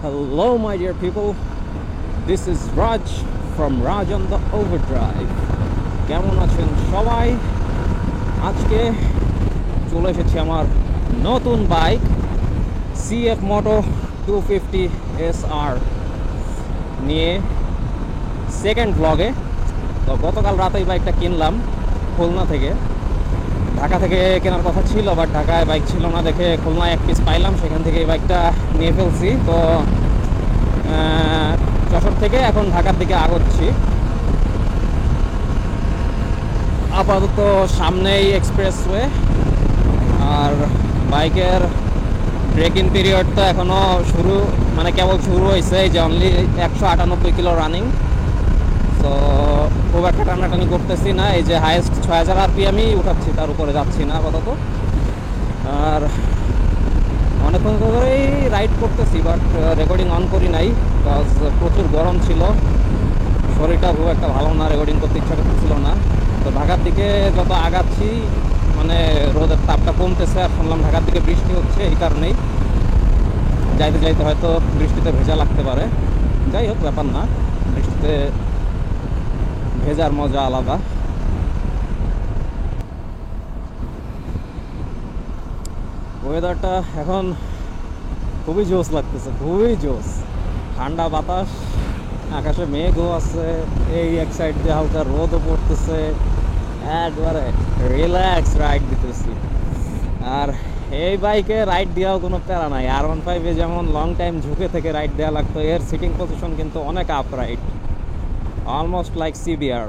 Hello, my dear people. This is Raj from Raj on the Overdrive. কেমন আছেন সবাই? আজকে চলে এসেছি আমার নতুন বাইক CF Moto 250 SR নিয়ে সেকেন্ড ব্লগে। তো গতকাল রাতে এই বাইকটা কিনলাম খুলনা থেকে। ঢাকা থেকে কেনার কথা ছিল, বাট ঢাকায় বাইক ছিল না দেখে খুলনায় এক পিস পাইলাম, সেখান থেকে এই বাইকটা নিয়ে ফেলছি। তো যশোর থেকে এখন ঢাকার দিকে আগাচ্ছি। আপাতত সামনেই এক্সপ্রেসওয়ে, আর বাইকের ব্রেকিং পিরিয়ড তো এখনও কেবল শুরু হয়েছে, এই যে অনলি 198 কিলো রানিং। তো খুব একটা টানাটানি করতেছি না, এই যে হাইয়েস্ট 6000 RPM-ই উঠাচ্ছি, তার উপরে যাচ্ছি না আপাতত। আর অনেকক্ষণ ধরেই রাইড করতেছি, বাট রেকর্ডিং অন করি নাই, বিকজ প্রচুর গরম ছিল, শরীরটা খুব একটা ভালো না, রেকর্ডিং করতে ইচ্ছা করতেছিল না। তো ঢাকার দিকে যত আগাচ্ছি রোদের তাপটা কমতেছে, আর শুনলাম ঢাকার দিকে বৃষ্টি হচ্ছে, এই কারণেই যাইতে যাইতে হয়তো বৃষ্টিতে ভেজা লাগতে পারে। যাই হোক, ব্যাপার না, বৃষ্টিতে ভেজার মজা আলাদা। ওয়েদারটা এখন খুবই জোস লাগতেছে, খুবই জোস। ঠান্ডা বাতাস, আকাশে মেঘও আছে, এই এক সাইড দিয়ে হালকা রোদও পড়তেছে, একবারে রিল্যাক্স রাইড দিতেছি। আর এই বাইকে রাইড দেওয়াও কোনো প্যারা নাই। R15-এ যেমন লং টাইম ঝুঁকে থেকে রাইড দেওয়া লাগতো, এর সিটিং পজিশন কিন্তু অনেক up ride, almost like CBR।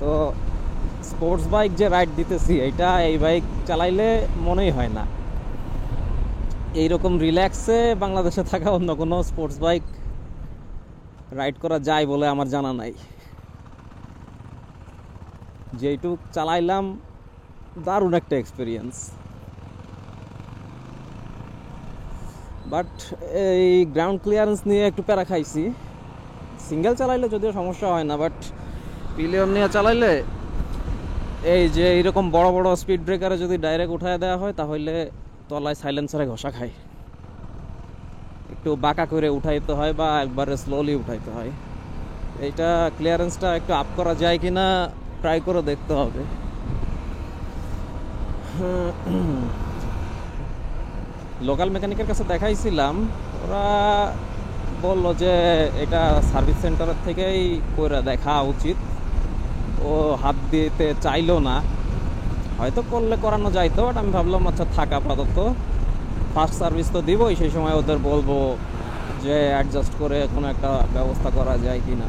তো স্পোর্টস বাইক যে রাইড দিতেছি, এটা এই বাইক চালাইলে মনেই হয় না। এইরকম রিল্যাক্সে বাংলাদেশে থাকা অন্য কোনো স্পোর্টস বাইক রাইড করা যায় বলে আমার জানা নাই। যেইটুক চালাইলাম, দারুণ একটা এক্সপিরিয়েন্স। বাট এই গ্রাউন্ড ক্লিয়ারেন্স নিয়ে একটু প্যারা খাইছি। সিঙ্গেল চালাইলে যদিও সমস্যা হয় না, বাট পিলিয়ন নিয়ে চালাইলে এই যে এইরকম বড় বড় স্পিড ব্রেকারে যদি ডাইরেক্ট উঠায় দেওয়া হয়, তাহলে তলায় সাইলেন্সারে ঘষা খায়। একটু বাঁকা করে উঠাইতে হয় বা একবারে স্লোলি উঠাইতে হয়। এইটা ক্লিয়ারেন্সটা একটু আপ করা যায় কিনা ট্রাই করে দেখতে হবে। লোকাল মেকানিকের কাছে দেখাইছিলাম, ওরা বললো যে এটা সার্ভিস সেন্টারের থেকেই করে দেখা উচিত। ও হাত দিতে চাইলো না, হয়তো করলে করানো যাইতো, বাট আমি ভাবলাম আচ্ছা থাক, আপাতত ফার্স্ট সার্ভিস তো দিবই, সেই সময় ওদের বলবো যে অ্যাডজাস্ট করে কোনো একটা ব্যবস্থা করা যায় কি না।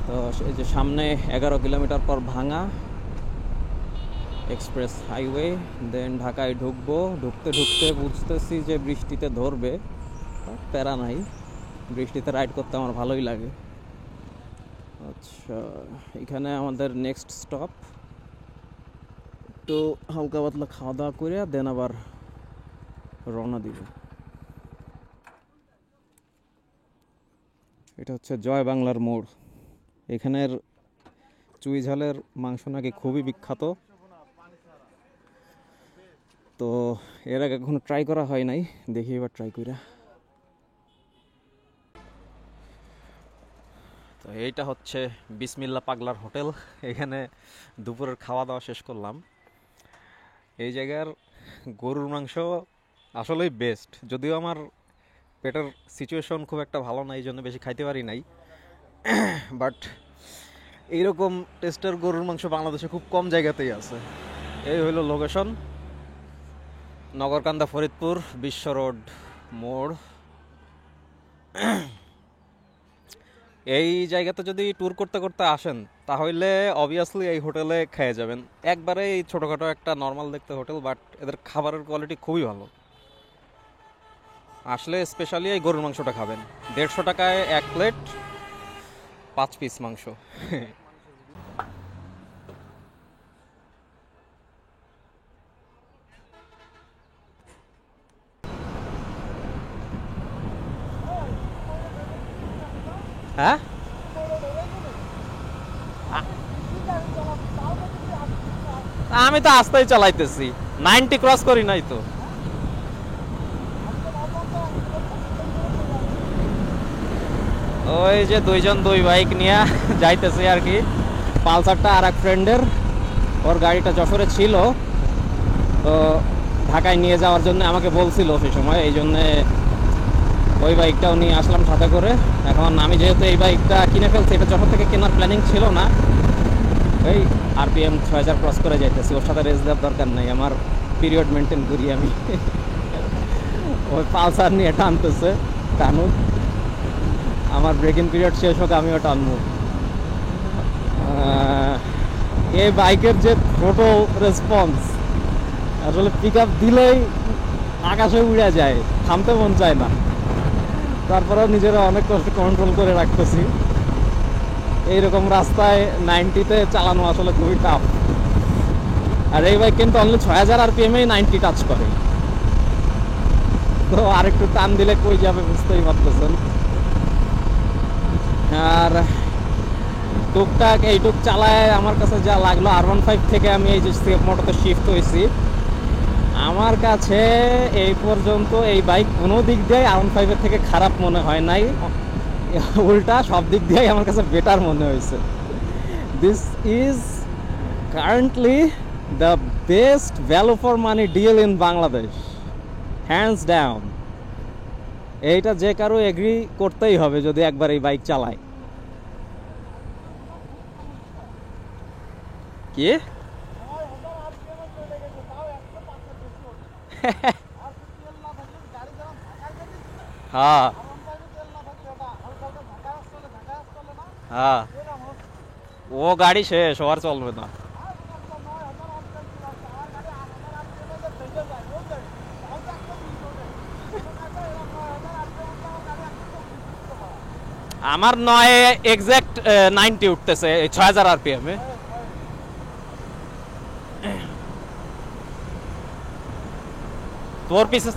তো এই যে সামনে 11 কিলোমিটার পর ভাঙা এক্সপ্রেস হাইওয়ে, দেন ঢাকায় ঢুকবো। ঢুকতে ঢুকতে বুঝতেছি যে বৃষ্টিতে ধরবে, প্যারা নাই, বৃষ্টিতে রাইড করতে আমার ভালোই লাগে। আচ্ছা, এখানে আমাদের নেক্সট স্টপ। একটু হালকা পাতলা খাওয়া দাওয়া করে দেন আবার রওনা দিব। এটা হচ্ছে জয় বাংলার মোড়। এখানের চুই ঝালের মাংস নাকি খুবই বিখ্যাত। তো এর আগে কখনো ট্রাই করা হয় নাই, দেখি এবার ট্রাই করা। তো এইটা হচ্ছে বিসমিল্লা পাগলার হোটেল। এখানে দুপুরের খাওয়া দাওয়া শেষ করলাম। এই জায়গার গরুর মাংস আসলেই বেস্ট, যদিও আমার পেটের সিচুয়েশন খুব একটা ভালো না, এই জন্য বেশি খাইতে পারি নাই। বাট এইরকম টেস্টের গরুর মাংস বাংলাদেশে খুব কম জায়গাতেই আছে। এই হইল লোকেশন, নগরকান্দা, ফরিদপুর, বিশ্ব রোড মোড়। এই জায়গাতে যদি ট্যুর করতে করতে আসেন, তাহলে অবভিয়াসলি এই হোটেলে খেয়ে যাবেন। একবারে এই ছোটোখাটো একটা নর্মাল দেখতে হোটেল, বাট এদের খাবারের কোয়ালিটি খুবই ভালো। আসলে স্পেশালি এই গরুর মাংসটা খাবেন, 150 টাকায় 1 প্লেট 5 পিস মাংস। হ্যাঁ, আমি তো আস্তেই চালাইতেছি। 90 ক্রস করি নাই তো। ওই যে দুইজন দুই বাইক নিয়ে যাইতেছে আর কি। পালসারটা আর এক ফ্রেন্ডের, ওর গাড়িটা যশোরে ছিল, তো ঢাকায় নিয়ে যাওয়ার জন্য আমাকে বলছিল সেই সময়, এই জন্যে ওই বাইকটাও নিয়ে আসলাম সাথে করে। এখন আমি যেহেতু এই বাইকটা কিনে ফেলছি, এটা যশোর থেকে কেনার প্ল্যানিং ছিল না, ওই আরপিএম 6000 ক্রস করে যাইতেছি। ওর সাথে রেস দেওয়ার দরকার নাই, আমার পিরিয়ড মেনটেন করি আমি। ওই পালসার নিয়ে টানতেছে, টানুক, আমার ব্রেকিং পিরিয়ড শেষ হোক, আমিও টানবো। এই বাইকের যে টোটো রেসপন্স, আসলে পিক আপ দিলেই আকাশে উড়ে যায়, থামতে মন চায় না। তারপরেও নিজেরা অনেক কষ্ট কন্ট্রোল করে রাখতেছি। এইরকম রাস্তায় 90-তে চালানো আসলে খুবই টাফ। আর এই বাইক কিন্তু অনলি 6000 আরপিএমে 90 টাচ করে, তো আরেকটু টান দিলে কই যাবে বুঝতেই পারতেছেন। আর টুকটাক এইটুক চালায় আমার কাছে যা লাগলো, R15 থেকে আমি এই যে সেফ মোটরতে শিফট হয়েছি, আমার কাছে এই পর্যন্ত এই বাইক কোনো দিক দিয়ে R15 এর থেকে খারাপ মনে হয় নাই, উল্টা সব দিক দিয়েই আমার কাছে বেটার মনে হয়েছে। This is currently the best value for money deal in Bangladesh, hands down. এইটা যে কারো এগ্রি করতেই হবে যদি একবার এই বাইক চালায়। কি হ্যাঁ হ্যাঁ, ও গাড়ি শেষ, ও আর চলবে না। আমার নয় এক্সাক্ট 90 উঠতেছে 6000 আরপিএম এ। তোর পিছে